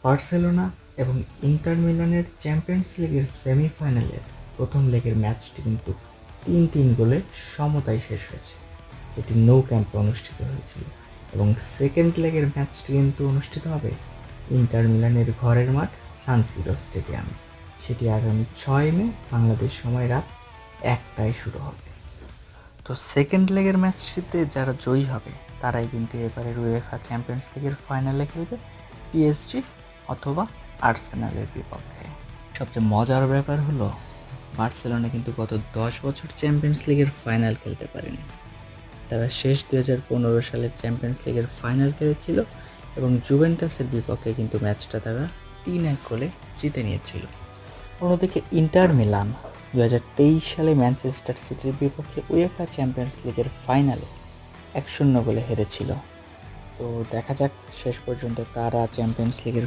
Barcelona এবং inter মিলানের champions লিগের সেমিফাইনালের প্রথম লেগের ম্যাচটি কিন্তু ৩-৩ গোলে সমতায় শেষ হয়েছে, যেটি নো ক্যাম্পে অনুষ্ঠিত হয়েছিল। এবং সেকেন্ড লেগের ম্যাচটি কিন্তু অনুষ্ঠিত হবে ইন্টার মিলানের ঘরের মাঠ সান সিরো স্টেডিয়ামে। সেটি আগামী 6 মে বাংলাদেশ সময় রাত 1টায় শুরু হবে। তো সেকেন্ড লেগের ম্যাচটিতে যারা জয়ী হবে তারাই কিন্তু এবারের উয়েফা চ্যাম্পিয়ন্স লিগের ফাইনালে খেলবে পিএসজি অথবা আর্সেনালের বিপক্ষে। সবচেয়ে মজার ব্যাপার হলো বার্সেলোনা কিন্তু গত 10 বছর চ্যাম্পিয়ন্স লিগের ফাইনাল খেলতে পারেনি। তারা শেষ 2015 সালের চ্যাম্পিয়ন্স লিগের ফাইনাল খেলেছিল এবং জুভেন্টাসের বিপক্ষে কিন্তু ম্যাচটা তারা 3-1 গোলে জিতে নিয়েছিল। অন্যদিকে ইন্টার মিলান 2023 সালে ম্যানচেস্টার সিটির বিপক্ষে উয়েফা চ্যাম্পিয়ন্স লিগের ফাইনালে 1-0 গোলে হেরেছিল। তো দেখা যাক শেষ পর্যন্ত কারা চ্যাম্পিয়ন্স লিগের